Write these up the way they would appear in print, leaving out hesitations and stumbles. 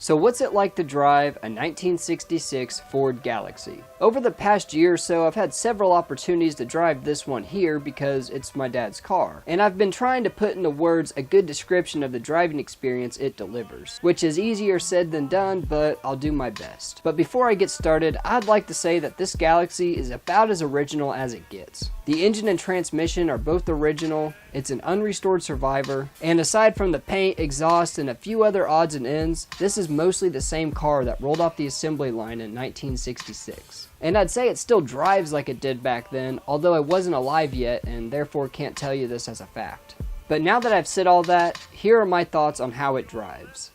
So what's it like to drive a 1966 Ford Galaxie? Over the past year or so, I've had several opportunities to drive this one here because it's my dad's car. And I've been trying to put into words a good description of the driving experience it delivers, which is easier said than done, but I'll do my best. But before I get started, I'd like to say that this Galaxie is about as original as it gets. The engine and transmission are both original, it's an unrestored survivor, and aside from the paint, exhaust, and a few other odds and ends, this is mostly the same car that rolled off the assembly line in 1966. And I'd say it still drives like it did back then, although I wasn't alive yet and therefore can't tell you this as a fact. But now that I've said all that, here are my thoughts on how it drives.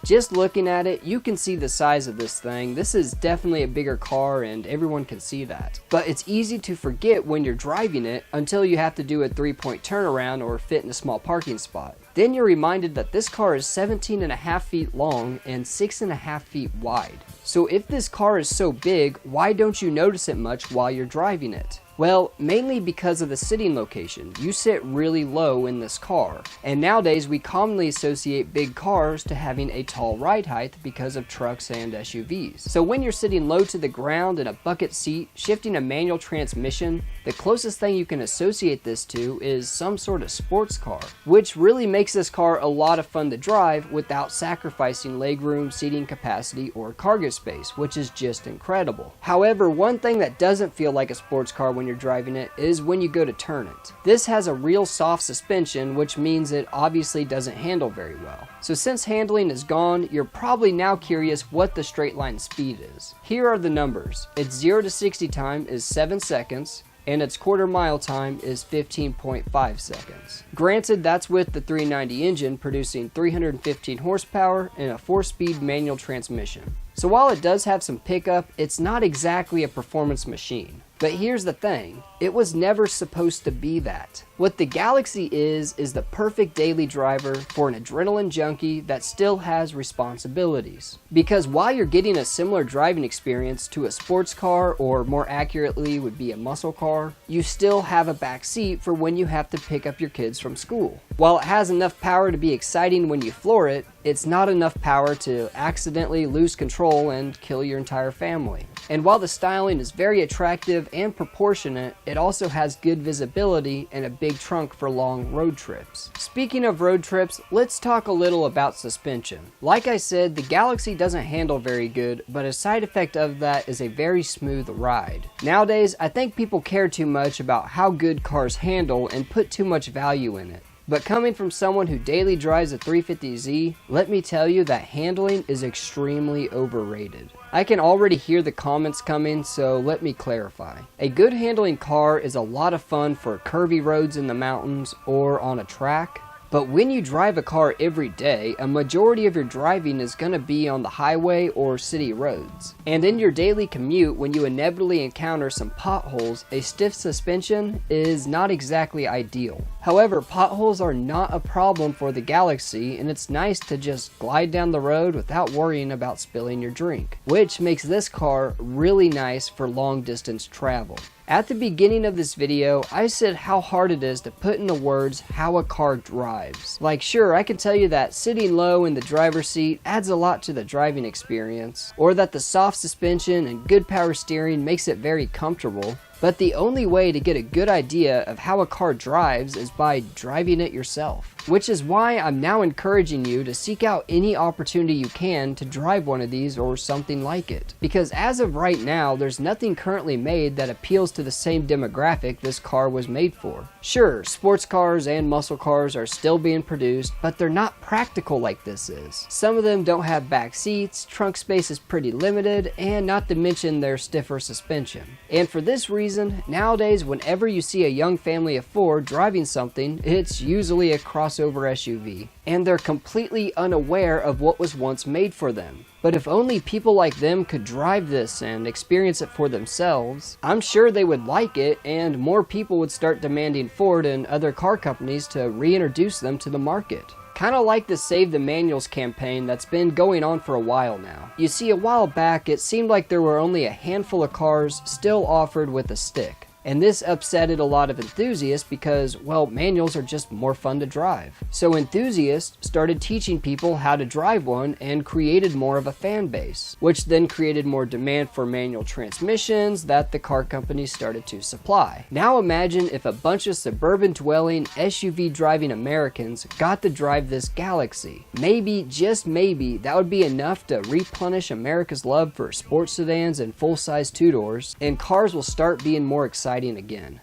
Just looking at it, you can see the size of this thing. This is definitely a bigger car and everyone can see that. But it's easy to forget when you're driving it until you have to do a 3-point turnaround or fit in a small parking spot. Then you're reminded that this car is 17.5 feet long and 6.5 feet wide. So if this car is so big, why don't you notice it much while you're driving it? Well, mainly because of the sitting location. You sit really low in this car, and nowadays we commonly associate big cars to having a tall ride height because of trucks and SUVs. So when you're sitting low to the ground in a bucket seat, shifting a manual transmission, the closest thing you can associate this to is some sort of sports car, which really makes this car a lot of fun to drive without sacrificing legroom, seating capacity, or cargo space, which is just incredible. However, one thing that doesn't feel like a sports car when you're driving it is when you go to turn it. This has a real soft suspension, which means it obviously doesn't handle very well. So since handling is gone, you're probably now curious what the straight line speed is. Here are the numbers. Its 0 to 60 time is 7 seconds, and its quarter mile time is 15.5 seconds. Granted, that's with the 390 engine producing 315 horsepower and a 4-speed manual transmission. So while it does have some pickup, it's not exactly a performance machine. But here's the thing, it was never supposed to be that. What the Galaxie is the perfect daily driver for an adrenaline junkie that still has responsibilities. Because while you're getting a similar driving experience to a sports car, or more accurately would be a muscle car, you still have a back seat for when you have to pick up your kids from school. While it has enough power to be exciting when you floor it, it's not enough power to accidentally lose control and kill your entire family. And while the styling is very attractive and proportionate, it also has good visibility and a big trunk for long road trips. Speaking of road trips, let's talk a little about suspension. Like I said, the Galaxie doesn't handle very good, but a side effect of that is a very smooth ride. Nowadays, I think people care too much about how good cars handle and put too much value in it. But coming from someone who daily drives a 350Z, let me tell you that handling is extremely overrated. I can already hear the comments coming, so let me clarify. A good handling car is a lot of fun for curvy roads in the mountains or on a track. But when you drive a car every day, a majority of your driving is going to be on the highway or city roads. And in your daily commute, when you inevitably encounter some potholes, a stiff suspension is not exactly ideal. However, potholes are not a problem for the Galaxie, and it's nice to just glide down the road without worrying about spilling your drink, which makes this car really nice for long distance travel. At the beginning of this video, I said how hard it is to put into words how a car drives. Like, sure, I can tell you that sitting low in the driver's seat adds a lot to the driving experience, or that the soft suspension and good power steering makes it very comfortable. But the only way to get a good idea of how a car drives is by driving it yourself. Which is why I'm now encouraging you to seek out any opportunity you can to drive one of these or something like it. Because as of right now, there's nothing currently made that appeals to the same demographic this car was made for. Sure, sports cars and muscle cars are still being produced, but they're not practical like this is. Some of them don't have back seats, trunk space is pretty limited, and not to mention their stiffer suspension. And for this reason, nowadays whenever you see a young family of 4 driving something, it's usually a crossover SUV, and they're completely unaware of what was once made for them. But if only people like them could drive this and experience it for themselves, I'm sure they would like it, and more people would start demanding Ford and other car companies to reintroduce them to the market. Kind of like the Save the Manuals campaign that's been going on for a while now. You see, a while back it seemed like there were only a handful of cars still offered with a stick. And this upsetted a lot of enthusiasts because, well, manuals are just more fun to drive. So enthusiasts started teaching people how to drive one and created more of a fan base, which then created more demand for manual transmissions that the car companies started to supply. Now imagine if a bunch of suburban dwelling, SUV driving Americans got to drive this Galaxie. Maybe, just maybe, that would be enough to replenish America's love for sports sedans and full-size two-doors, and cars will start being more exciting again.